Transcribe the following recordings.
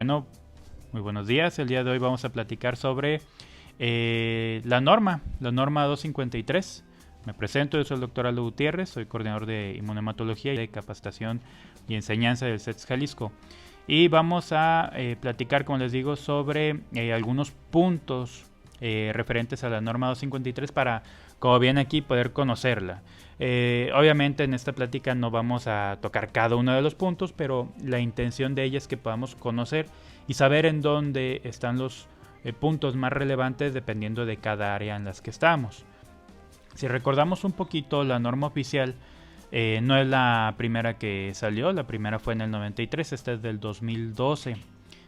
Bueno, muy buenos días. El día de hoy vamos a platicar sobre la norma 253. Me presento, yo soy el doctor Aldo Gutiérrez, soy coordinador de inmunohematología y de capacitación y enseñanza del CETS Jalisco. Y vamos a platicar, como les digo, sobre algunos puntos referentes a la norma 253 para, como bien aquí, poder conocerla. Obviamente en esta plática no vamos a tocar cada uno de los puntos, pero la intención de ella es que podamos conocer y saber en dónde están los puntos más relevantes dependiendo de cada área en las que estamos. Si recordamos un poquito, la norma oficial no es la primera que salió, la primera fue en el 93, esta es del 2012.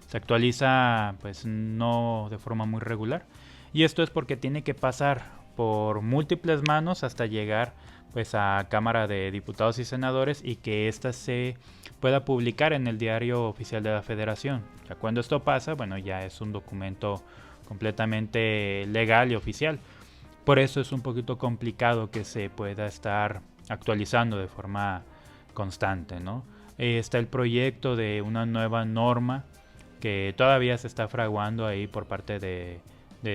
Se actualiza pues no de forma muy regular y esto es porque tiene que pasar por múltiples manos hasta llegar pues a Cámara de Diputados y Senadores y que ésta se pueda publicar en el diario oficial de la Federación. Ya cuando esto pasa, bueno, ya es un documento completamente legal y oficial. Por eso es un poquito complicado que se pueda estar actualizando de forma constante, ¿no? Está el proyecto de una nueva norma que todavía se está fraguando ahí por parte de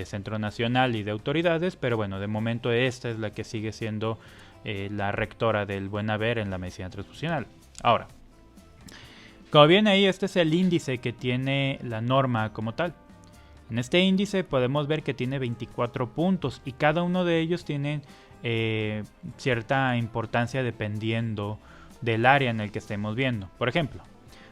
Centro Nacional y de autoridades, pero bueno, de momento esta es la que sigue siendo la rectora del buen haber en la medicina transfusional. Ahora, como viene ahí, este es el índice que tiene la norma como tal. En este índice podemos ver que tiene 24 puntos y cada uno de ellos tiene cierta importancia dependiendo del área en el que estemos viendo. Por ejemplo,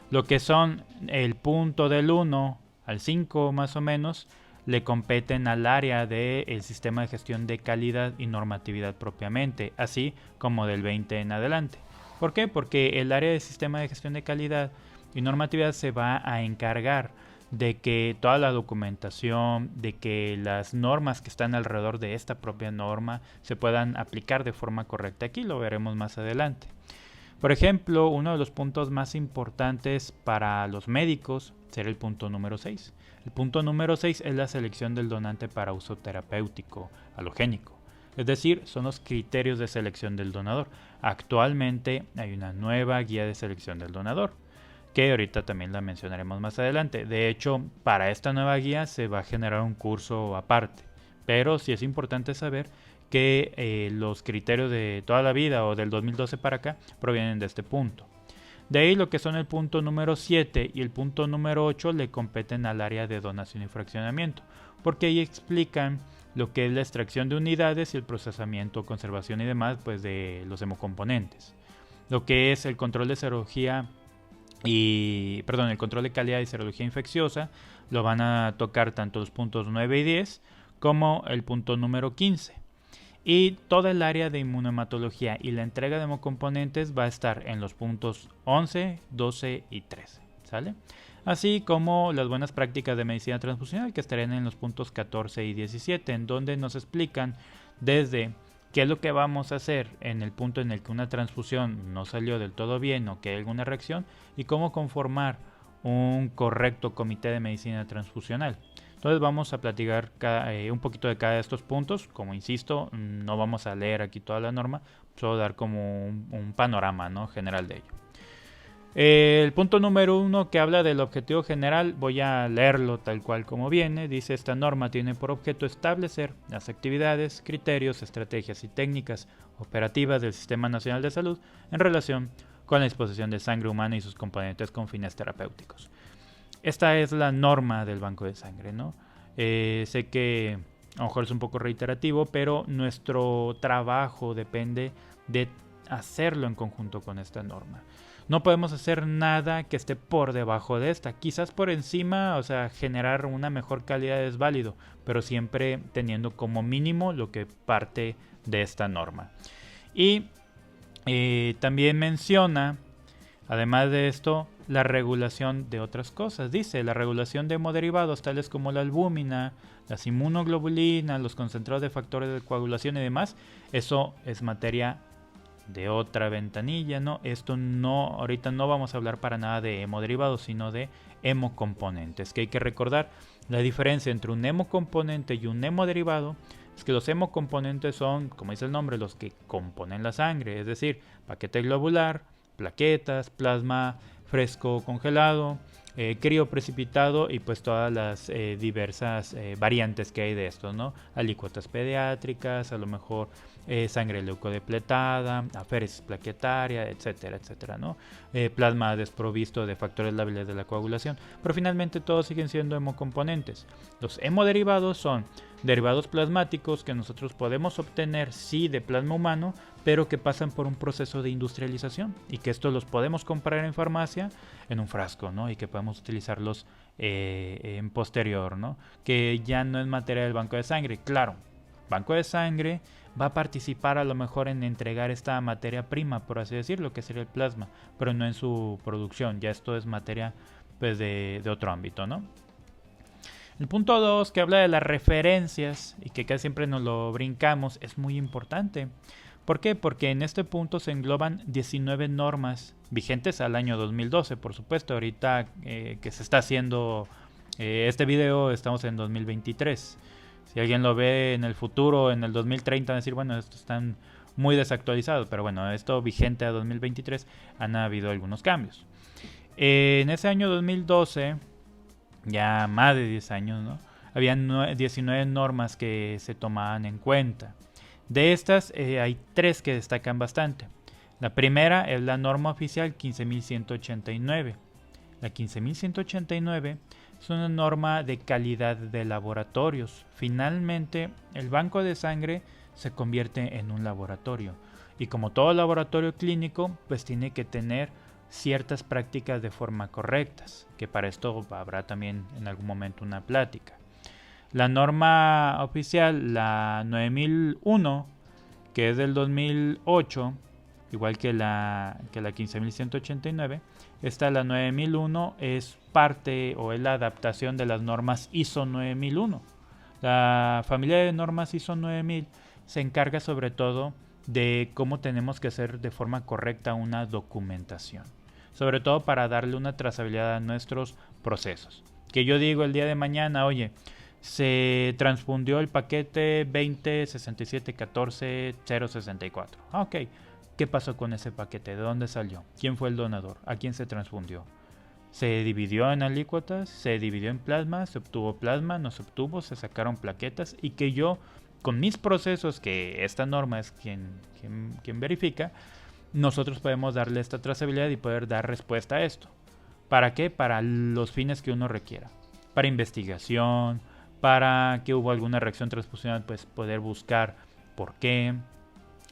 lo que son el punto del 1 al 5 más o menos le competen al área del sistema de gestión de calidad y normatividad propiamente, así como del 20 en adelante. ¿Por qué? Porque el área del sistema de gestión de calidad y normatividad se va a encargar de que toda la documentación, de que las normas que están alrededor de esta propia norma se puedan aplicar de forma correcta. Aquí lo veremos más adelante. Por ejemplo, uno de los puntos más importantes para los médicos será el punto número 6. El punto número 6 es la selección del donante para uso terapéutico halogénico. Es decir, son los criterios de selección del donador. Actualmente hay una nueva guía de selección del donador, que ahorita también la mencionaremos más adelante. De hecho, para esta nueva guía se va a generar un curso aparte, pero sí es importante saber que los criterios de toda la vida o del 2012 para acá provienen de este punto. De ahí lo que son el punto número 7 y el punto número 8 le competen al área de donación y fraccionamiento, porque ahí explican lo que es la extracción de unidades y el procesamiento, conservación y demás pues de los hemocomponentes. Lo que es el control de serología el control de calidad y serología infecciosa lo van a tocar tanto los puntos 9 y 10 como el punto número 15. Y toda el área de inmunohematología y la entrega de hemocomponentes va a estar en los puntos 11, 12 y 13, ¿sale? Así como las buenas prácticas de medicina transfusional que estarían en los puntos 14 y 17, en donde nos explican desde qué es lo que vamos a hacer en el punto en el que una transfusión no salió del todo bien o que hay alguna reacción y cómo conformar un correcto comité de medicina transfusional. Entonces vamos a platicar un poquito de cada de estos puntos. Como insisto, no vamos a leer aquí toda la norma, solo dar como un panorama, ¿no?, general de ello. El punto número 1 que habla del objetivo general, voy a leerlo tal cual como viene. Dice: esta norma tiene por objeto establecer las actividades, criterios, estrategias y técnicas operativas del Sistema Nacional de Salud en relación con la disposición de sangre humana y sus componentes con fines terapéuticos. Esta es la norma del banco de sangre, ¿no? Sé que a lo mejor es un poco reiterativo, pero nuestro trabajo depende de hacerlo en conjunto con esta norma. No podemos hacer nada que esté por debajo de esta. Quizás por encima, o sea, generar una mejor calidad es válido, pero siempre teniendo como mínimo lo que parte de esta norma. Y también menciona, además de esto, la regulación de otras cosas. Dice: la regulación de hemoderivados tales como la albúmina, las inmunoglobulinas, los concentrados de factores de coagulación y demás. Eso es materia de otra ventanilla, ¿no? Esto no, ahorita no vamos a hablar para nada de hemoderivados, sino de hemocomponentes. Que hay que recordar la diferencia entre un hemocomponente y un hemoderivado. Es que los hemocomponentes son, como dice el nombre, los que componen la sangre, es decir, paquete globular, plaquetas, plasma fresco congelado, crioprecipitado y pues todas las diversas variantes que hay de esto, ¿no? Alícuotas pediátricas, a lo mejor sangre leucodepletada, aféresis plaquetaria, etcétera, etcétera, ¿no? Plasma desprovisto de factores lábiles de la coagulación, pero finalmente todos siguen siendo hemocomponentes. Los hemoderivados son derivados plasmáticos que nosotros podemos obtener sí de plasma humano, pero que pasan por un proceso de industrialización y que estos los podemos comprar en farmacia en un frasco, ¿no? Y que podemos utilizarlos en posterior, ¿no? Que ya no es materia del banco de sangre. Claro, banco de sangre va a participar a lo mejor en entregar esta materia prima, por así decirlo, que sería el plasma, pero no en su producción. Ya esto es materia pues de otro ámbito, ¿no? El punto 2, que habla de las referencias y que casi siempre nos lo brincamos, es muy importante. ¿Por qué? Porque en este punto se engloban 19 normas vigentes al año 2012, por supuesto. Ahorita que se está haciendo este video, estamos en 2023. Si alguien lo ve en el futuro, en el 2030, van a decir, bueno, estos están muy desactualizados. Pero bueno, esto vigente a 2023, han habido algunos cambios. En ese año 2012... ya más de 10 años, ¿no? Habían 19 normas que se tomaban en cuenta. De estas hay 3 que destacan bastante. La primera es la norma oficial 15.189. La 15.189 es una norma de calidad de laboratorios. Finalmente, el banco de sangre se convierte en un laboratorio. Y como todo laboratorio clínico, pues tiene que tener ciertas prácticas de forma correctas, que para esto habrá también en algún momento una plática. La norma oficial, la 9001, que es del 2008, igual que la 15.189, esta, la 9001, es parte o es la adaptación de las normas ISO 9001. La familia de normas ISO 9000 se encarga sobre todo de cómo tenemos que hacer de forma correcta una documentación, sobre todo para darle una trazabilidad a nuestros procesos. Que yo digo el día de mañana, oye, se transfundió el paquete 20.67.14.064. Ok, ¿qué pasó con ese paquete? ¿De dónde salió? ¿Quién fue el donador? ¿A quién se transfundió? ¿Se dividió en alícuotas? ¿Se dividió en plasma? ¿Se obtuvo plasma? ¿No se obtuvo? ¿Se sacaron plaquetas? Y que yo, con mis procesos, que esta norma es quien verifica, nosotros podemos darle esta trazabilidad y poder dar respuesta a esto. ¿Para qué? Para los fines que uno requiera. Para investigación, para que hubo alguna reacción transfusional, pues poder buscar por qué,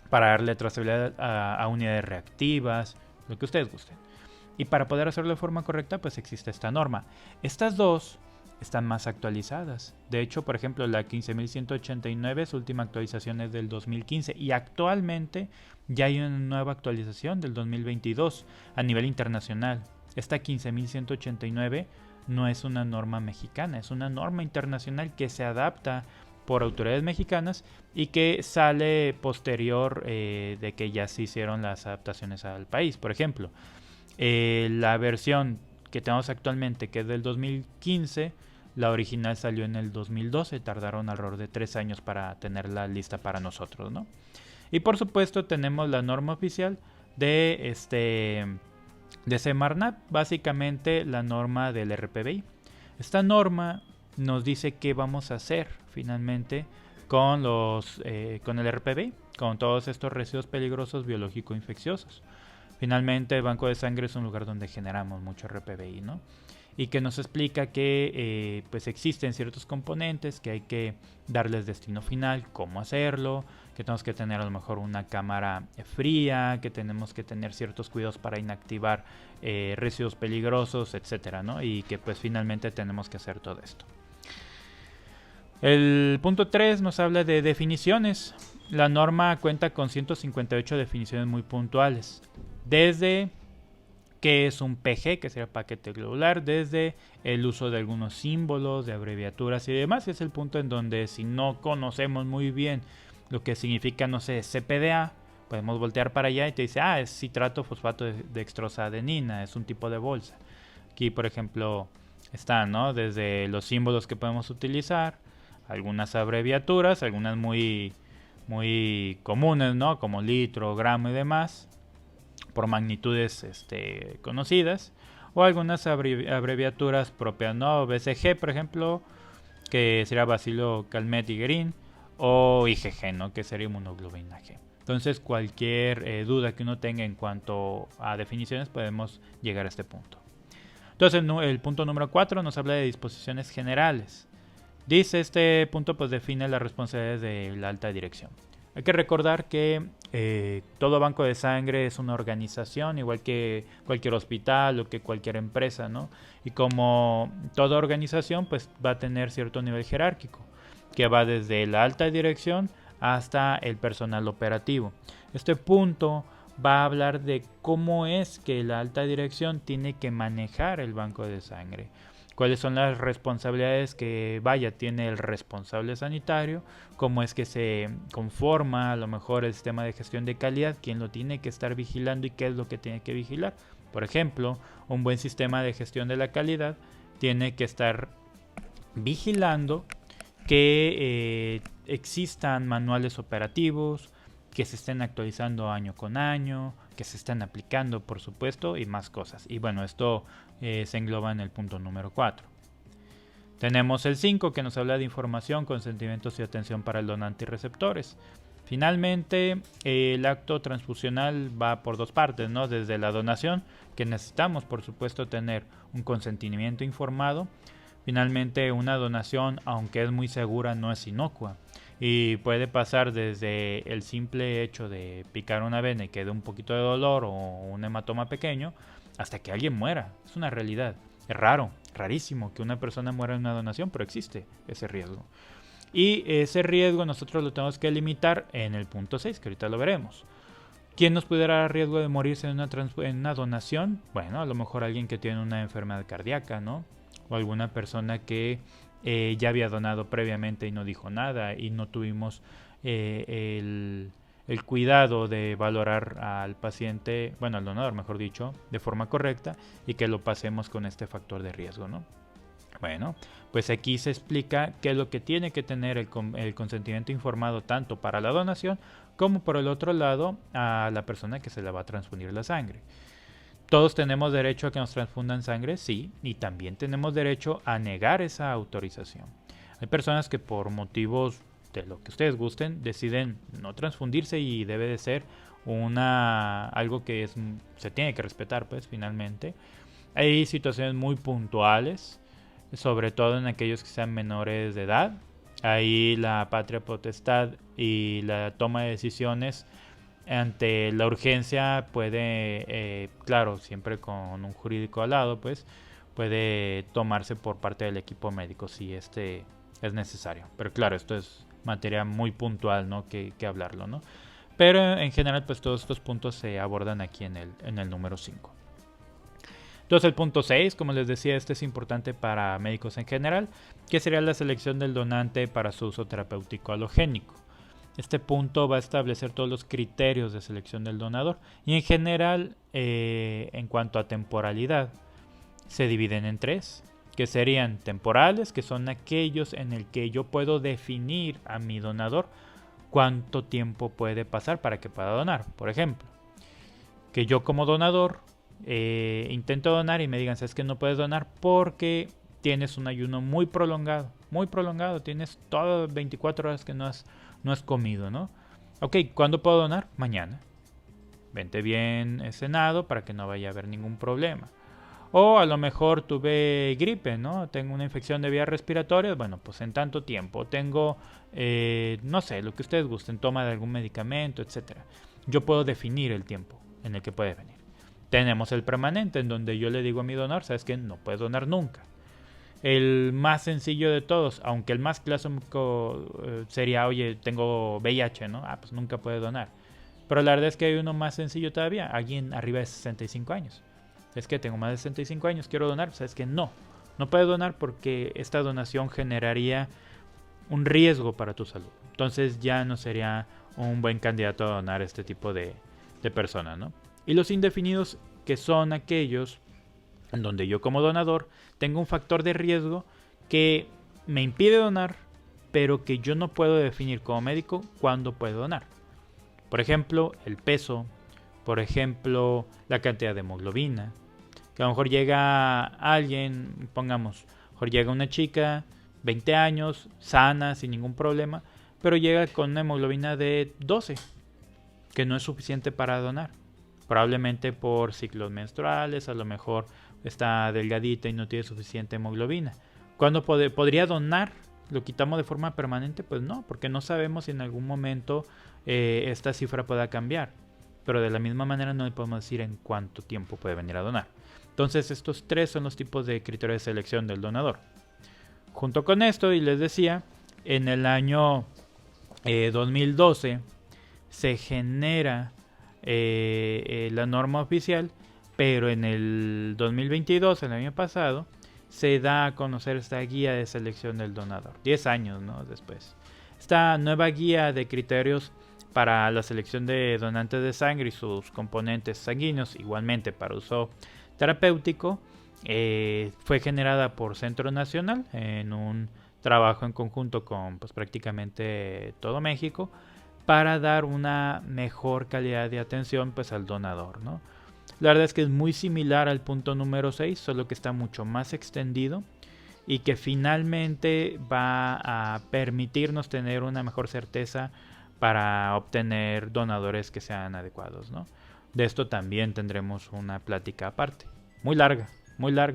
para darle trazabilidad a unidades reactivas, lo que ustedes gusten. Y para poder hacerlo de forma correcta, pues existe esta norma. Estas dos están más actualizadas. De hecho, por ejemplo, la 15.189, su última actualización es del 2015 y actualmente ya hay una nueva actualización del 2022 a nivel internacional. Esta 15.189 no es una norma mexicana, es una norma internacional que se adapta por autoridades mexicanas y que sale posterior de que ya se hicieron las adaptaciones al país. Por ejemplo, la versión que tenemos actualmente, que es del 2015, la original salió en el 2012, tardaron alrededor de 3 años para tenerla lista para nosotros, ¿no? Y por supuesto tenemos la norma oficial de Semarnat, básicamente la norma del RPBI. Esta norma nos dice qué vamos a hacer finalmente con el RPBI, con todos estos residuos peligrosos biológico-infecciosos. Finalmente el banco de sangre es un lugar donde generamos mucho RPBI, ¿no? Y que nos explica que pues existen ciertos componentes que hay que darles destino final, cómo hacerlo, que tenemos que tener a lo mejor una cámara fría, que tenemos que tener ciertos cuidados para inactivar residuos peligrosos, etcétera, ¿no? Y que pues finalmente tenemos que hacer todo esto. El punto 3 nos habla de definiciones. La norma cuenta con 158 definiciones muy puntuales. Desde qué es un PG, que sería paquete globular, desde el uso de algunos símbolos, de abreviaturas y demás. Es el punto en donde si no conocemos muy bien lo que significa, no sé, CPDA, podemos voltear para allá y te dice, es citrato fosfato de dextrosadenina, es un tipo de bolsa. Aquí, por ejemplo, están, ¿no? Desde los símbolos que podemos utilizar, algunas abreviaturas, algunas muy comunes, ¿no? Como litro, gramo y demás, por magnitudes conocidas, o algunas abreviaturas propias, ¿no? BCG, por ejemplo, que sería Bacilo Calmette Guerin, o IgG, ¿no? Que sería inmunoglobulina G. Entonces, cualquier duda que uno tenga en cuanto a definiciones, podemos llegar a este punto. Entonces, el punto número 4 nos habla de disposiciones generales. Dice este punto, pues define las responsabilidades de la alta dirección. Hay que recordar que todo banco de sangre es una organización, igual que cualquier hospital o que cualquier empresa, ¿no? Y como toda organización, pues va a tener cierto nivel jerárquico, que va desde la alta dirección hasta el personal operativo. Este punto va a hablar de cómo es que la alta dirección tiene que manejar el banco de sangre. Cuáles son las responsabilidades que tiene el responsable sanitario, cómo es que se conforma a lo mejor el sistema de gestión de calidad, quién lo tiene que estar vigilando y qué es lo que tiene que vigilar. Por ejemplo, un buen sistema de gestión de la calidad tiene que estar vigilando que existan manuales operativos, que se estén actualizando año con año, que se estén aplicando, por supuesto, y más cosas. Y bueno, esto se engloba en el punto número 4. Tenemos el 5, que nos habla de información, consentimientos y atención para el donante y receptores. Finalmente, el acto transfusional va por dos partes, ¿no? Desde la donación, que necesitamos, por supuesto, tener un consentimiento informado. Finalmente, una donación, aunque es muy segura, no es inocua. Y puede pasar desde el simple hecho de picar una vena y que dé un poquito de dolor o un hematoma pequeño, hasta que alguien muera. Es una realidad. Es raro, rarísimo que una persona muera en una donación, pero existe ese riesgo. Y ese riesgo nosotros lo tenemos que limitar en el punto 6, que ahorita lo veremos. ¿Quién nos pudiera dar riesgo de morirse en una donación? Bueno, a lo mejor alguien que tiene una enfermedad cardíaca, ¿no? O alguna persona que ya había donado previamente y no dijo nada y no tuvimos el cuidado de valorar al paciente, bueno, al donador mejor dicho, de forma correcta y que lo pasemos con este factor de riesgo, ¿no? Bueno, pues aquí se explica qué es lo que tiene que tener el consentimiento informado tanto para la donación como por el otro lado a la persona que se le va a transfundir la sangre. ¿Todos tenemos derecho a que nos transfundan sangre? Sí, y también tenemos derecho a negar esa autorización. Hay personas que por motivos de lo que ustedes gusten deciden no transfundirse y debe de ser algo que se tiene que respetar, pues finalmente. Hay situaciones muy puntuales, sobre todo en aquellos que sean menores de edad. Ahí la patria potestad y la toma de decisiones ante la urgencia puede, claro, siempre con un jurídico al lado, pues puede tomarse por parte del equipo médico si es necesario. Pero claro, esto es materia muy puntual, ¿no? Que hablarlo, ¿no? Pero en general, pues todos estos puntos se abordan aquí en el número 5. Entonces el punto 6, como les decía, este es importante para médicos en general, que sería la selección del donante para su uso terapéutico halogénico. Este punto va a establecer todos los criterios de selección del donador y en general, en cuanto a temporalidad, se dividen en 3, que serían temporales, que son aquellos en el que yo puedo definir a mi donador cuánto tiempo puede pasar para que pueda donar. Por ejemplo, que yo como donador intento donar y me digan, ¿sabes que no puedes donar porque tienes un ayuno muy prolongado, tienes todas 24 horas que no has comido, ¿no? Ok, ¿cuándo puedo donar? Mañana. Vente bien cenado para que no vaya a haber ningún problema. O a lo mejor tuve gripe, ¿no? Tengo una infección de vías respiratorias, bueno, pues en tanto tiempo. Tengo, no sé, lo que ustedes gusten, toma de algún medicamento, etc. Yo puedo definir el tiempo en el que puede venir. Tenemos el permanente, en donde yo le digo a mi donador, ¿sabes qué? No puedes donar nunca. El más sencillo de todos, aunque el más clásico sería, oye, tengo VIH, ¿no? Pues nunca puede donar. Pero la verdad es que hay uno más sencillo todavía, alguien arriba de 65 años. Es que tengo más de 65 años, quiero donar, ¿sabes qué? No puedes donar porque esta donación generaría un riesgo para tu salud. Entonces ya no sería un buen candidato a donar este tipo de personas, ¿no? Y los indefinidos, que son aquellos en donde yo como donador tengo un factor de riesgo que me impide donar, pero que yo no puedo definir como médico cuándo puedo donar. Por ejemplo, el peso, por ejemplo, la cantidad de hemoglobina, Que a lo mejor llega alguien, pongamos, a lo mejor llega una chica, 20 años, sana, sin ningún problema, pero llega con una hemoglobina de 12, que no es suficiente para donar. Probablemente por ciclos menstruales, a lo mejor está delgadita y no tiene suficiente hemoglobina. ¿Cuándo podría donar? ¿Lo quitamos de forma permanente? Pues no, porque no sabemos si en algún momento esta cifra pueda cambiar. Pero de la misma manera no le podemos decir en cuánto tiempo puede venir a donar. Entonces estos tres son los tipos de criterios de selección del donador. Junto con esto, y les decía, en el año 2012 se genera la norma oficial, pero en el 2022, el año pasado, se da a conocer esta guía de selección del donador, 10 años, ¿no?, después. Esta nueva guía de criterios para la selección de donantes de sangre y sus componentes sanguíneos, igualmente para uso terapéutico, fue generada por Centro Nacional en un trabajo en conjunto con pues, prácticamente todo México, para dar una mejor calidad de atención pues, al donador, ¿no? La verdad es que es muy similar al punto número 6, solo que está mucho más extendido y que finalmente va a permitirnos tener una mejor certeza para obtener donadores que sean adecuados, ¿no? De esto también tendremos una plática aparte, muy larga,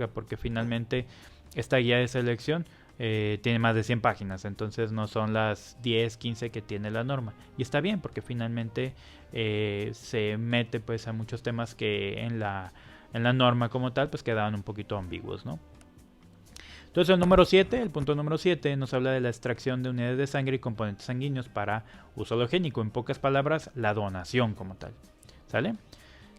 porque finalmente esta guía de selección tiene más de 100 páginas, entonces no son las 10, 15 que tiene la norma. Y está bien, porque finalmente se mete pues a muchos temas que en la norma como tal pues quedaban un poquito ambiguos, ¿no? Entonces el punto número 7 nos habla de la extracción de unidades de sangre y componentes sanguíneos para uso halogénico. En pocas palabras, la donación como tal, ¿sale?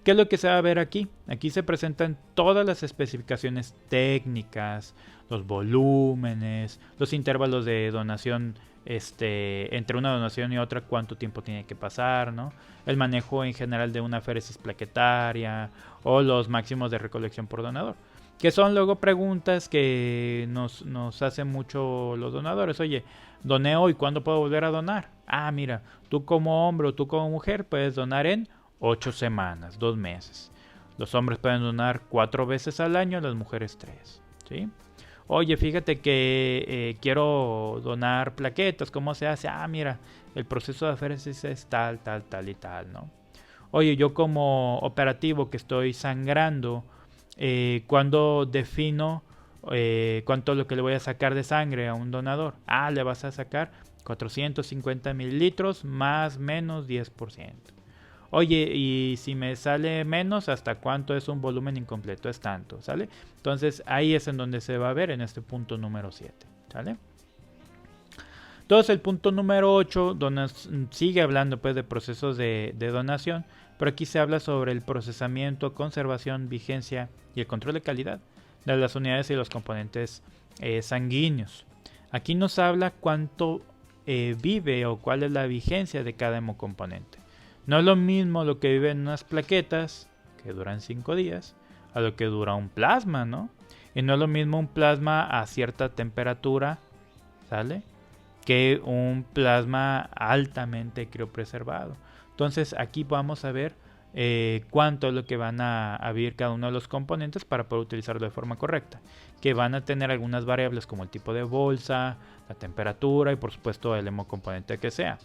¿Qué es lo que se va a ver aquí? Aquí se presentan todas las especificaciones técnicas, los volúmenes, los intervalos de donación, entre una donación y otra, cuánto tiempo tiene que pasar, ¿no? El manejo en general de una aféresis plaquetaria o los máximos de recolección por donador. Que son luego preguntas que nos hacen mucho los donadores. Oye, doné hoy, ¿cuándo puedo volver a donar? Ah, mira, tú como hombre o tú como mujer puedes donar en 8 semanas, 2 meses. Los hombres pueden donar 4 veces al año, las mujeres 3, ¿sí? Oye, fíjate que quiero donar plaquetas, ¿cómo se hace? Ah, mira, el proceso de aféresis es tal y tal, ¿no? Oye, yo como operativo que estoy sangrando, ¿cuándo defino cuánto es lo que le voy a sacar de sangre a un donador? Ah, le vas a sacar 450 mililitros más menos 10%. Oye, y si me sale menos, ¿hasta cuánto es un volumen incompleto? Es tanto, ¿sale? Entonces ahí es en donde se va a ver en este punto número 7, ¿sale? Entonces el punto número 8, donde sigue hablando pues de procesos de donación, pero aquí se habla sobre el procesamiento, conservación, vigencia y el control de calidad de las unidades y los componentes sanguíneos. Aquí nos habla cuánto vive o cuál es la vigencia de cada hemocomponente. No es lo mismo lo que vive en unas plaquetas, que duran 5 días, a lo que dura un plasma, ¿no? Y no es lo mismo un plasma a cierta temperatura, ¿sale?, que un plasma altamente criopreservado. Entonces aquí vamos a ver cuánto es lo que van a vivir cada uno de los componentes para poder utilizarlo de forma correcta. Que van a tener algunas variables como el tipo de bolsa, la temperatura y por supuesto el hemocomponente que sea.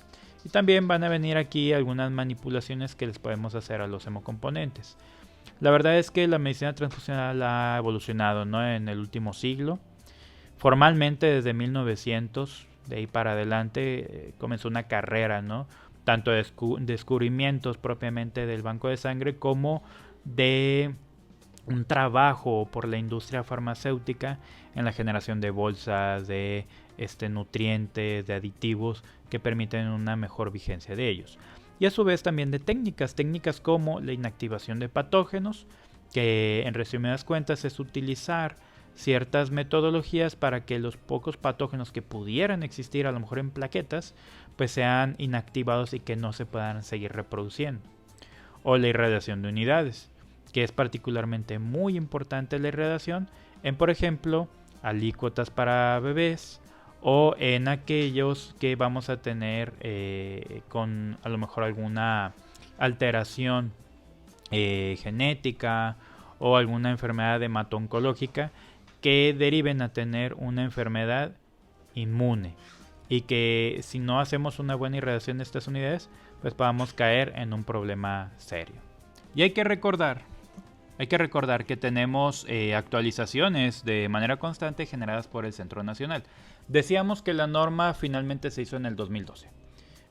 Y también van a venir aquí algunas manipulaciones que les podemos hacer a los hemocomponentes. La verdad es que la medicina transfusional ha evolucionado, ¿no?, en el último siglo. Formalmente desde 1900, de ahí para adelante, comenzó una carrera, ¿no?, tanto de descubrimientos propiamente del banco de sangre como de un trabajo por la industria farmacéutica en la generación de bolsas, de nutrientes, de aditivos que permiten una mejor vigencia de ellos. Y a su vez también de técnicas como la inactivación de patógenos, que en resumidas cuentas es utilizar ciertas metodologías para que los pocos patógenos que pudieran existir a lo mejor en plaquetas pues sean inactivados y que no se puedan seguir reproduciendo. O la irradiación de unidades, que es particularmente muy importante la irradiación en, por ejemplo, alícuotas para bebés o en aquellos que vamos a tener con a lo mejor alguna alteración genética o alguna enfermedad hemato-oncológica que deriven a tener una enfermedad inmune, y que si no hacemos una buena irradiación de estas unidades, pues podamos caer en un problema serio. Y hay que recordar que tenemos actualizaciones de manera constante generadas por el Centro Nacional. Decíamos que la norma finalmente se hizo en el 2012.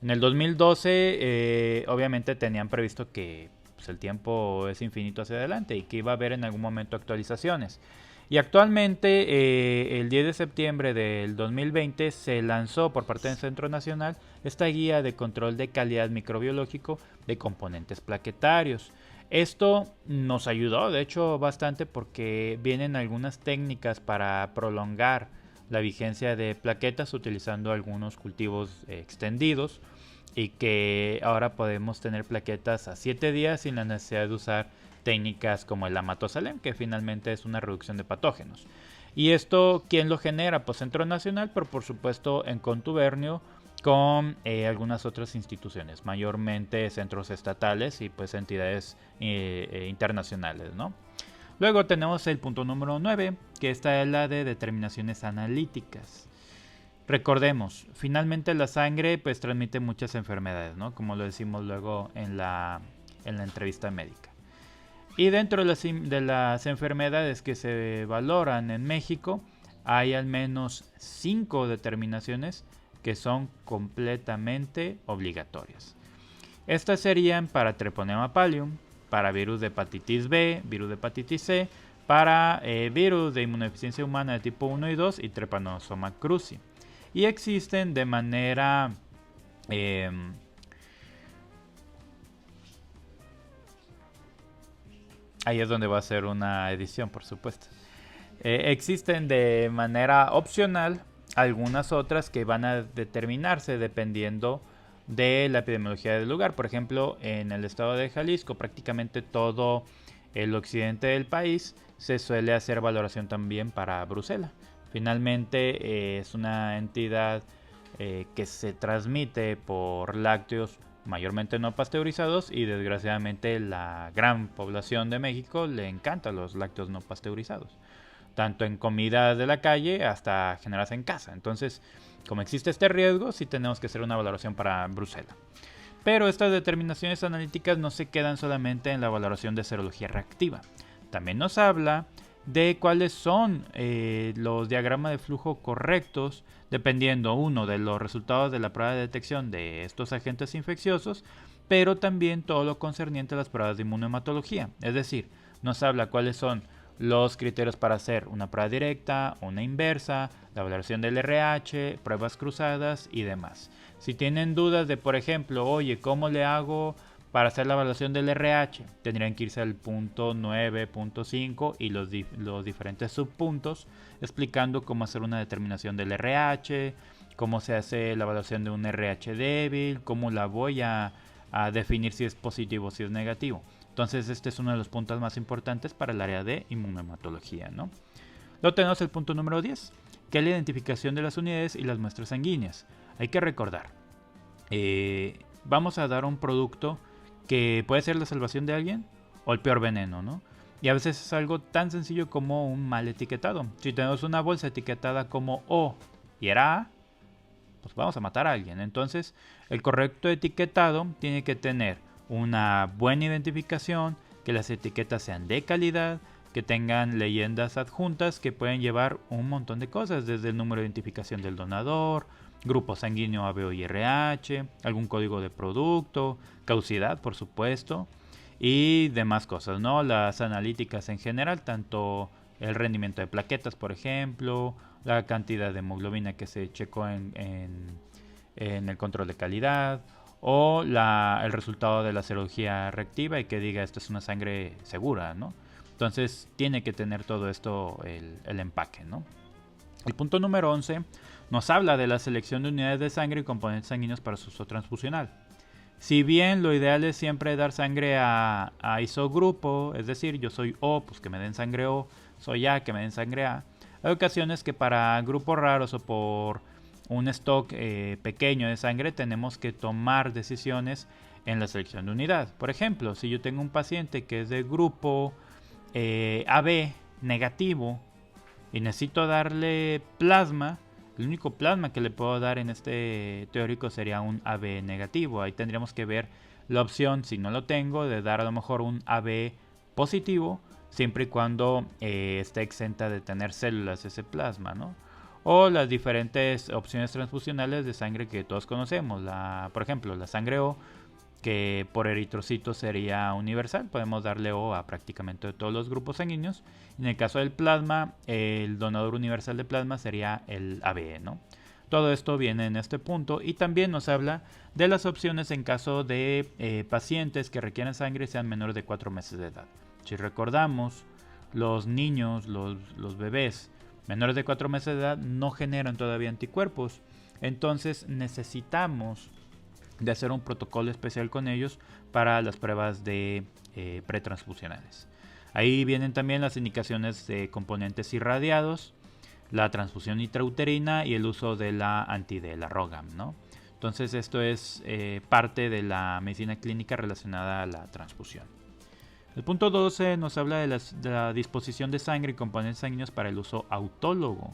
En el 2012 obviamente tenían previsto que pues, el tiempo es infinito hacia adelante y que iba a haber en algún momento actualizaciones. Y actualmente, el 10 de septiembre del 2020, se lanzó por parte del Centro Nacional esta guía de control de calidad microbiológico de componentes plaquetarios. Esto nos ayudó, de hecho, bastante, porque vienen algunas técnicas para prolongar la vigencia de plaquetas utilizando algunos cultivos extendidos, y que ahora podemos tener plaquetas a 7 días sin la necesidad de usar técnicas como el amatosalem, que finalmente es una reducción de patógenos. ¿Y esto quién lo genera? Pues Centro Nacional, pero por supuesto en contubernio con algunas otras instituciones, mayormente centros estatales y pues entidades internacionales, ¿no? Luego tenemos el punto número 9, que esta es la de determinaciones analíticas. Recordemos, finalmente la sangre pues transmite muchas enfermedades, ¿no? Como lo decimos luego en la entrevista médica. Y dentro de las enfermedades que se valoran en México, hay al menos 5 determinaciones que son completamente obligatorias. Estas serían para Treponema pallidum, para virus de hepatitis B, virus de hepatitis C, para virus de inmunodeficiencia humana de tipo 1 y 2 y Trypanosoma cruzi. Y existen de manera ahí es donde va a ser una edición, por supuesto. Existen de manera opcional algunas otras que van a determinarse dependiendo de la epidemiología del lugar. Por ejemplo, en el estado de Jalisco, prácticamente todo el occidente del país se suele hacer valoración también para brucela. Finalmente es una entidad que se transmite por lácteos mayormente no pasteurizados, y desgraciadamente la gran población de México le encantan los lácteos no pasteurizados, tanto en comida de la calle hasta generadas en casa. Entonces, como existe este riesgo, sí tenemos que hacer una valoración para brucela. Pero estas determinaciones analíticas no se quedan solamente en la valoración de serología reactiva. También nos habla de cuáles son los diagramas de flujo correctos, dependiendo uno de los resultados de la prueba de detección de estos agentes infecciosos, pero también todo lo concerniente a las pruebas de inmunohematología. Es decir, nos habla cuáles son los criterios para hacer una prueba directa, una inversa, la valoración del RH, pruebas cruzadas y demás. Si tienen dudas de, por ejemplo, oye, ¿cómo le hago para hacer la evaluación del RH? Tendrían que irse al punto 9.5 y los diferentes subpuntos explicando cómo hacer una determinación del RH, cómo se hace la evaluación de un RH débil, cómo la voy a definir si es positivo o si es negativo. Entonces este es uno de los puntos más importantes para el área de inmunohematología, ¿no? Luego tenemos el punto número 10, que es la identificación de las unidades y las muestras sanguíneas. Hay que recordar, vamos a dar un producto que puede ser la salvación de alguien o el peor veneno, ¿no? Y a veces es algo tan sencillo como un mal etiquetado. Si tenemos una bolsa etiquetada como O y era A, pues vamos a matar a alguien. Entonces, el correcto etiquetado tiene que tener una buena identificación, que las etiquetas sean de calidad, que tengan leyendas adjuntas que pueden llevar un montón de cosas, desde el número de identificación del donador, grupo sanguíneo AB o RH, algún código de producto, caducidad, por supuesto, y demás cosas, ¿no? Las analíticas en general, tanto el rendimiento de plaquetas, por ejemplo, la cantidad de hemoglobina que se checó en el control de calidad, o el resultado de la serología reactiva y que diga esto es una sangre segura, ¿no? Entonces tiene que tener todo esto el empaque, ¿no? El punto número 11 nos habla de la selección de unidades de sangre y componentes sanguíneos para su uso transfusional. Si bien lo ideal es siempre dar sangre a isogrupo, es decir, yo soy O, pues que me den sangre O, soy A, que me den sangre A, hay ocasiones que para grupos raros o por un stock pequeño de sangre tenemos que tomar decisiones en la selección de unidad. Por ejemplo, si yo tengo un paciente que es de grupo AB negativo y necesito darle plasma, el único plasma que le puedo dar en este teórico sería un AB negativo. Ahí tendríamos que ver la opción, si no lo tengo, de dar a lo mejor un AB positivo, siempre y cuando esté exenta de tener células ese plasma, ¿no? O las diferentes opciones transfusionales de sangre que todos conocemos. Por ejemplo, la sangre O, que por eritrocitos sería universal. Podemos darle O a prácticamente todos los grupos sanguíneos. En el caso del plasma, el donador universal de plasma sería el ABE, ¿no? Todo esto viene en este punto y también nos habla de las opciones en caso de pacientes que requieran sangre y sean menores de 4 meses de edad. Si recordamos, los niños, los bebés menores de 4 meses de edad no generan todavía anticuerpos. Entonces necesitamos de hacer un protocolo especial con ellos para las pruebas de pretransfusionales. Ahí vienen también las indicaciones de componentes irradiados, la transfusión intrauterina y el uso de la anti-D, la ROGAM, ¿no? Entonces esto es parte de la medicina clínica relacionada a la transfusión. El punto 12 nos habla de la disposición de sangre y componentes sanguíneos para el uso autólogo.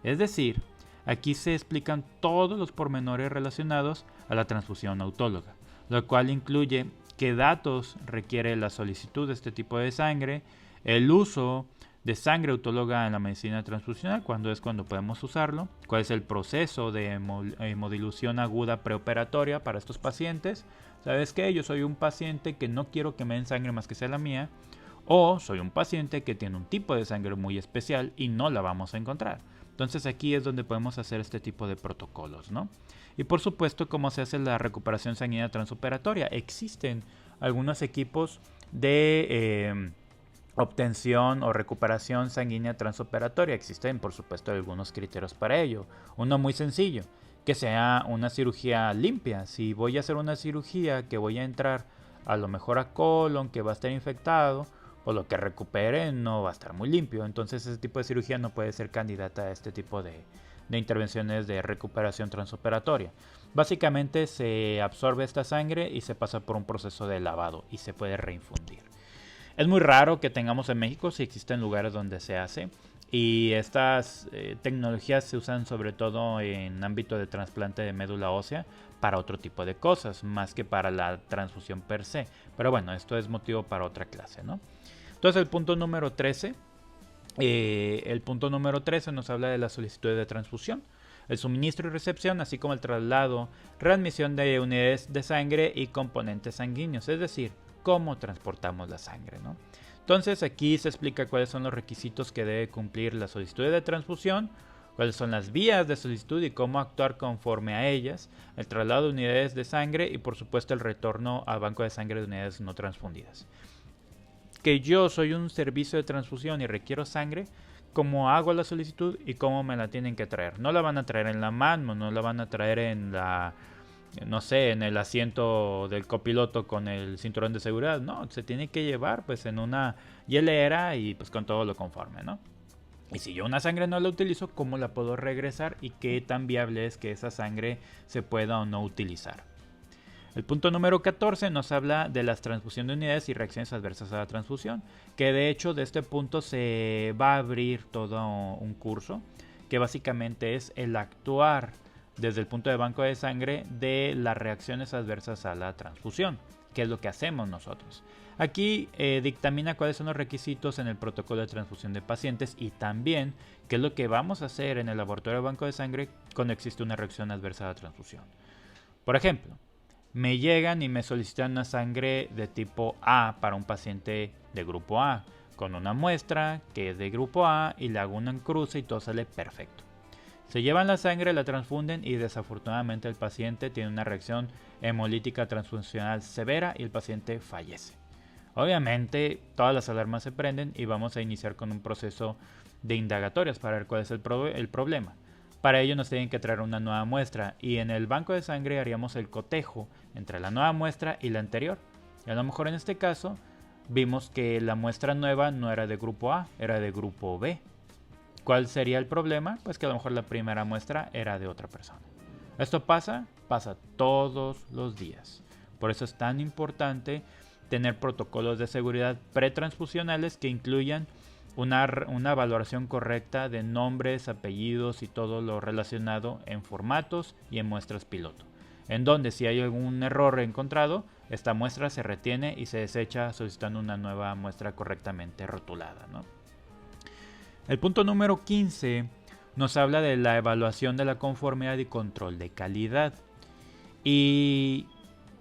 Es decir, aquí se explican todos los pormenores relacionados a la transfusión autóloga, lo cual incluye qué datos requiere la solicitud de este tipo de sangre, el uso de sangre autóloga en la medicina transfusional, cuando podemos usarlo, cuál es el proceso de hemodilución aguda preoperatoria para estos pacientes. ¿Sabes qué? Yo soy un paciente que no quiero que me den sangre más que sea la mía, o soy un paciente que tiene un tipo de sangre muy especial y no la vamos a encontrar. Entonces aquí es donde podemos hacer este tipo de protocolos, ¿no? Y por supuesto, cómo se hace la recuperación sanguínea transoperatoria. Existen algunos equipos de obtención o recuperación sanguínea transoperatoria. Existen, por supuesto, algunos criterios para ello. Uno muy sencillo, que sea una cirugía limpia. Si voy a hacer una cirugía que voy a entrar a lo mejor a colon, que va a estar infectado, o lo que recupere no va a estar muy limpio. Entonces ese tipo de cirugía no puede ser candidata a este tipo de intervenciones de recuperación transoperatoria. Básicamente se absorbe esta sangre y se pasa por un proceso de lavado y se puede reinfundir. Es muy raro que tengamos en México, si existen lugares donde se hace. Y estas tecnologías se usan sobre todo en ámbito de trasplante de médula ósea para otro tipo de cosas, más que para la transfusión per se. Pero bueno, esto es motivo para otra clase, ¿no? Entonces el punto número 13. El punto número 13 nos habla de la solicitud de transfusión, el suministro y recepción, así como el traslado, readmisión de unidades de sangre y componentes sanguíneos, es decir, cómo transportamos la sangre, ¿no? Entonces aquí se explica cuáles son los requisitos que debe cumplir la solicitud de transfusión, cuáles son las vías de solicitud y cómo actuar conforme a ellas, el traslado de unidades de sangre y por supuesto el retorno al banco de sangre de unidades no transfundidas. Que yo soy un servicio de transfusión y requiero sangre, ¿cómo hago la solicitud y cómo me la tienen que traer? No la van a traer en la mano, no la van a traer en en el asiento del copiloto con el cinturón de seguridad. No, se tiene que llevar pues en una hielera y pues con todo lo conforme, ¿no? Y si yo una sangre no la utilizo, ¿cómo la puedo regresar? Y qué tan viable es que esa sangre se pueda o no utilizar. El punto número 14 nos habla de las transfusiones de unidades y reacciones adversas a la transfusión, que de hecho de este punto se va a abrir todo un curso, que básicamente es el actuar desde el punto de banco de sangre de las reacciones adversas a la transfusión, que es lo que hacemos nosotros. Aquí dictamina cuáles son los requisitos en el protocolo de transfusión de pacientes y también qué es lo que vamos a hacer en el laboratorio de banco de sangre cuando existe una reacción adversa a la transfusión. Por ejemplo, me llegan y me solicitan una sangre de tipo A para un paciente de grupo A, con una muestra que es de grupo A y le hago un cruce y todo sale perfecto. Se llevan la sangre, la transfunden y desafortunadamente el paciente tiene una reacción hemolítica transfuncional severa y el paciente fallece. Obviamente todas las alarmas se prenden y vamos a iniciar con un proceso de indagatorias para ver cuál es el problema. Para ello nos tienen que traer una nueva muestra y en el banco de sangre haríamos el cotejo entre la nueva muestra y la anterior. Y a lo mejor en este caso vimos que la muestra nueva no era de grupo A, era de grupo B. ¿Cuál sería el problema? Pues que a lo mejor la primera muestra era de otra persona. Esto pasa todos los días. Por eso es tan importante tener protocolos de seguridad pretransfusionales que incluyan una valoración correcta de nombres, apellidos y todo lo relacionado en formatos y en muestras piloto, en donde si hay algún error encontrado, esta muestra se retiene y se desecha solicitando una nueva muestra correctamente rotulada, ¿no? El punto número 15 nos habla de la evaluación de la conformidad y control de calidad. Y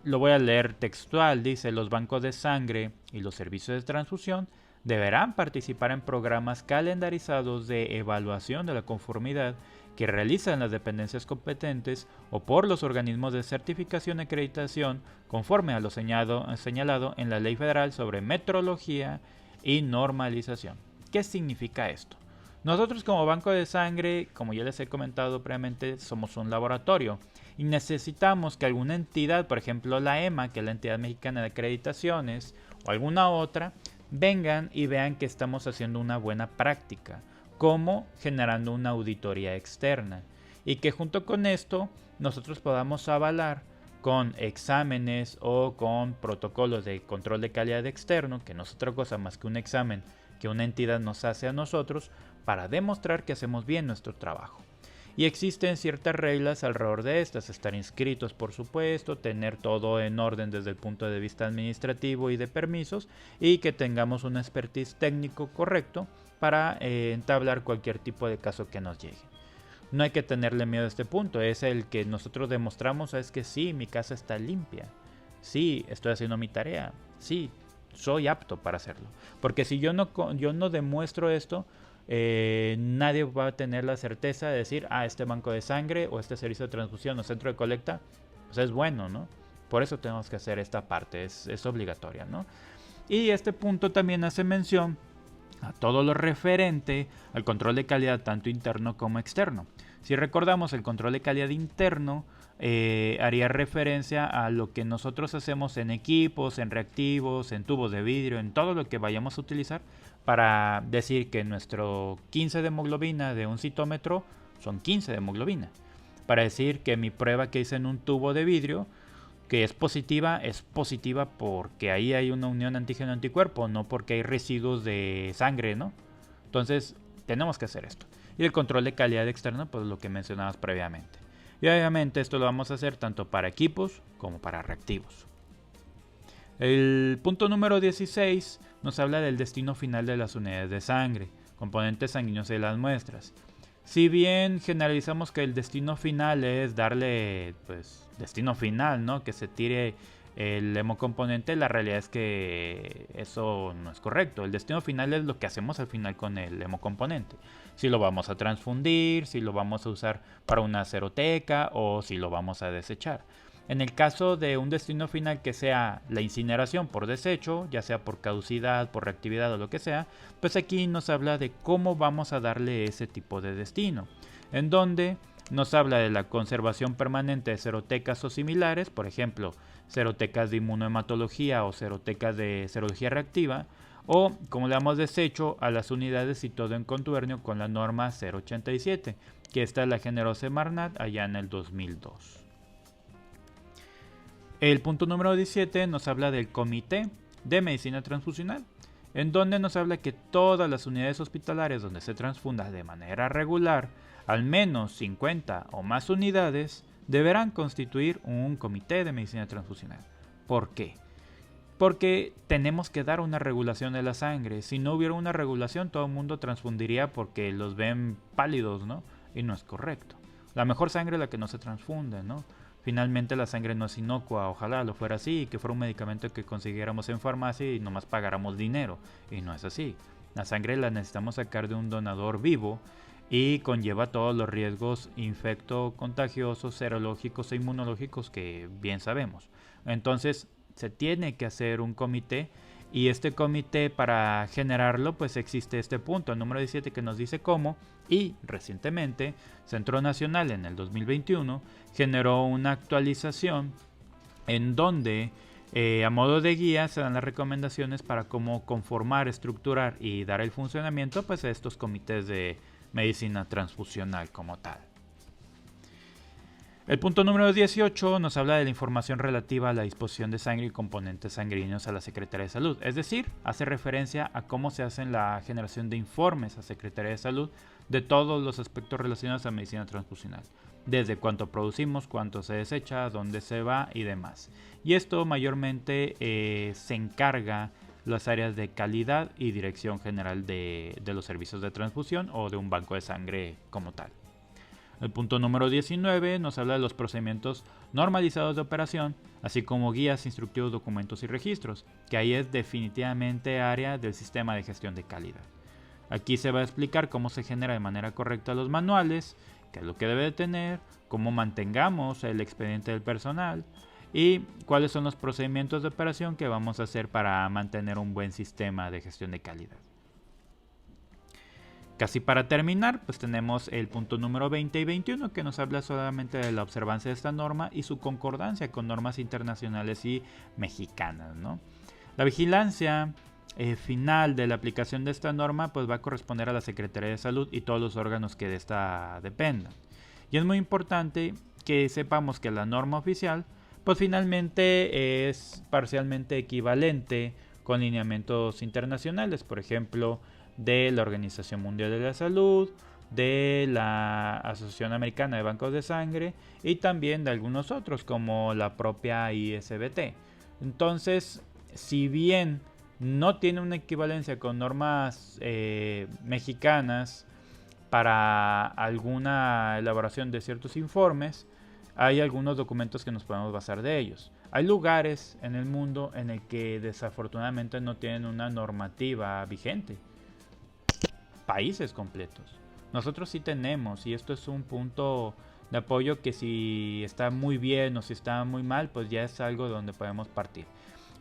lo voy a leer textual, dice: los bancos de sangre y los servicios de transfusión deberán participar en programas calendarizados de evaluación de la conformidad que realizan las dependencias competentes o por los organismos de certificación y acreditación conforme a lo señalado en la Ley Federal sobre Metrología y Normalización. ¿Qué significa esto? Nosotros como banco de sangre, como ya les he comentado previamente, somos un laboratorio y necesitamos que alguna entidad, por ejemplo la EMA, que es la Entidad Mexicana de Acreditaciones, o alguna otra, vengan y vean que estamos haciendo una buena práctica, como generando una auditoría externa, y que junto con esto nosotros podamos avalar con exámenes o con protocolos de control de calidad externo, que no es otra cosa más que un examen que una entidad nos hace a nosotros para demostrar que hacemos bien nuestro trabajo. Y existen ciertas reglas alrededor de estas: estar inscritos, por supuesto, tener todo en orden desde el punto de vista administrativo y de permisos, y que tengamos un expertise técnico correcto para entablar cualquier tipo de caso que nos llegue. No hay que tenerle miedo a este punto, es el que nosotros demostramos: es que sí, mi casa está limpia, sí, estoy haciendo mi tarea, sí, soy apto para hacerlo. Porque si yo no demuestro esto, nadie va a tener la certeza de decir: este banco de sangre o este servicio de transfusión o centro de colecta pues es bueno, ¿no? Por eso tenemos que hacer esta parte, es obligatoria, ¿no? Y este punto también hace mención a todo lo referente al control de calidad tanto interno como externo. Si recordamos, el control de calidad interno haría referencia a lo que nosotros hacemos en equipos, en reactivos, en tubos de vidrio, en todo lo que vayamos a utilizar para decir que nuestro 15 de hemoglobina de un citómetro son 15 de hemoglobina. Para decir que mi prueba que hice en un tubo de vidrio que es positiva porque ahí hay una unión antígeno-anticuerpo, no porque hay residuos de sangre, ¿no? Entonces tenemos que hacer esto. Y el control de calidad externa, pues lo que mencionabas previamente. Y obviamente esto lo vamos a hacer tanto para equipos como para reactivos. El punto número 16 nos habla del destino final de las unidades de sangre, componentes sanguíneos de las muestras. Si bien generalizamos que el destino final es darle, pues, destino final, ¿no? Que se tire el hemocomponente, la realidad es que eso no es correcto. El destino final es lo que hacemos al final con el hemocomponente. Si lo vamos a transfundir, si lo vamos a usar para una seroteca o si lo vamos a desechar. En el caso de un destino final que sea la incineración por desecho, ya sea por caducidad, por reactividad o lo que sea, pues aquí nos habla de cómo vamos a darle ese tipo de destino, en donde nos habla de la conservación permanente de serotecas o similares, por ejemplo, serotecas de inmunohematología o serotecas de serología reactiva, o como le damos desecho a las unidades y todo en contubernio con la norma 087, que esta la generó Semarnat allá en el 2002. El punto número 17 nos habla del Comité de Medicina Transfusional, en donde nos habla que todas las unidades hospitalarias donde se transfunda de manera regular al menos 50 o más unidades deberán constituir un Comité de Medicina Transfusional. ¿Por qué? Porque tenemos que dar una regulación de la sangre. Si no hubiera una regulación, todo el mundo transfundiría porque los ven pálidos, ¿no? Y no es correcto. La mejor sangre es la que no se transfunde, ¿no? Finalmente la sangre no es inocua, ojalá lo fuera así, y que fuera un medicamento que consiguiéramos en farmacia y nomás pagáramos dinero, y no es así. La sangre la necesitamos sacar de un donador vivo y conlleva todos los riesgos infecto-contagiosos, serológicos e inmunológicos que bien sabemos. Entonces se tiene que hacer un comité, y este comité, para generarlo, pues existe este punto, el número 17, que nos dice cómo. Y recientemente Centro Nacional en el 2021 generó una actualización en donde a modo de guía se dan las recomendaciones para cómo conformar, estructurar y dar el funcionamiento pues a estos comités de medicina transfusional como tal. El punto número 18 nos habla de la información relativa a la disposición de sangre y componentes sanguíneos a la Secretaría de Salud. Es decir, hace referencia a cómo se hace la generación de informes a Secretaría de Salud de todos los aspectos relacionados a medicina transfusional. Desde cuánto producimos, cuánto se desecha, dónde se va y demás. Y esto mayormente se encarga las áreas de calidad y dirección general de los servicios de transfusión o de un banco de sangre como tal. El punto número 19 nos habla de los procedimientos normalizados de operación, así como guías, instructivos, documentos y registros, que ahí es definitivamente área del sistema de gestión de calidad. Aquí se va a explicar cómo se genera de manera correcta los manuales, qué es lo que debe de tener, cómo mantengamos el expediente del personal y cuáles son los procedimientos de operación que vamos a hacer para mantener un buen sistema de gestión de calidad. Casi para terminar, pues tenemos el punto número 20 y 21 que nos habla solamente de la observancia de esta norma y su concordancia con normas internacionales y mexicanas, ¿no? La vigilancia final de la aplicación de esta norma pues va a corresponder a la Secretaría de Salud y todos los órganos que de esta dependan. Y es muy importante que sepamos que la norma oficial pues finalmente es parcialmente equivalente con lineamientos internacionales, por ejemplo, de la Organización Mundial de la Salud, de la Asociación Americana de Bancos de Sangre y también de algunos otros como la propia ISBT. Entonces, si bien no tiene una equivalencia con normas mexicanas para alguna elaboración de ciertos informes, hay algunos documentos que nos podemos basar de ellos. Hay lugares en el mundo en el que desafortunadamente no tienen una normativa vigente. Países completos. Nosotros sí tenemos, y esto es un punto de apoyo que si está muy bien o si está muy mal, pues ya es algo donde podemos partir.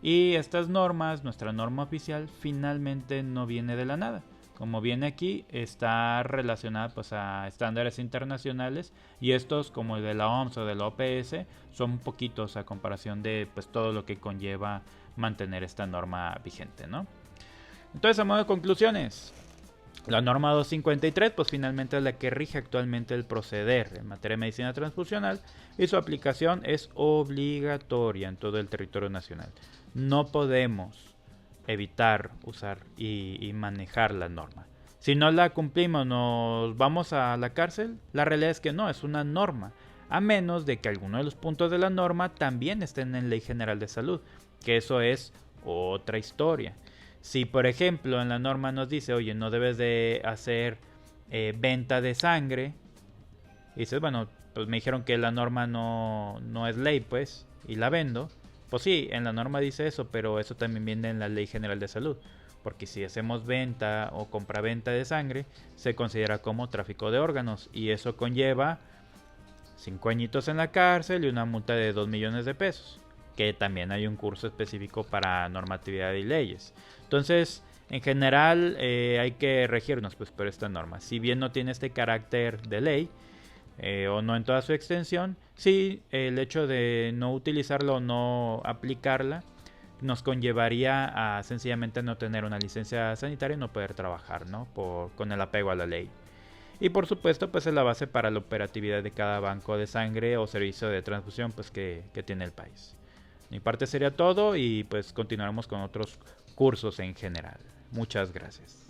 Y estas normas, nuestra norma oficial, finalmente no viene de la nada. Como viene aquí, está relacionada pues a estándares internacionales y estos, como el de la OMS o de la OPS, son poquitos a comparación de pues todo lo que conlleva mantener esta norma vigente, ¿no? Entonces, a modo de conclusiones, la norma 253 pues finalmente es la que rige actualmente el proceder en materia de medicina transfusional y su aplicación es obligatoria en todo el territorio nacional. No podemos evitar usar y manejar la norma. Si no la cumplimos, nos vamos a la cárcel. La realidad es que no, es una norma, a menos de que alguno de los puntos de la norma también estén en Ley General de Salud, que eso es otra historia. Si por ejemplo en la norma nos dice, oye, no debes de hacer venta de sangre, y dices, bueno, pues me dijeron que la norma no es ley, pues, y la vendo. Pues sí, en la norma dice eso, pero eso también viene en la Ley General de Salud. Porque si hacemos venta o compraventa de sangre, se considera como tráfico de órganos. Y eso conlleva 5 añitos en la cárcel y una multa de 2 millones de pesos. Que también hay un curso específico para normatividad y leyes. Entonces, en general, hay que regirnos pues por esta norma. Si bien no tiene este carácter de ley, o no en toda su extensión, sí, el hecho de no utilizarla o no aplicarla nos conllevaría a sencillamente no tener una licencia sanitaria y no poder trabajar, ¿no? Con el apego a la ley. Y por supuesto, pues es la base para la operatividad de cada banco de sangre o servicio de transfusión pues que tiene el país. Mi parte sería todo y pues continuaremos con otros cursos en general. Muchas gracias.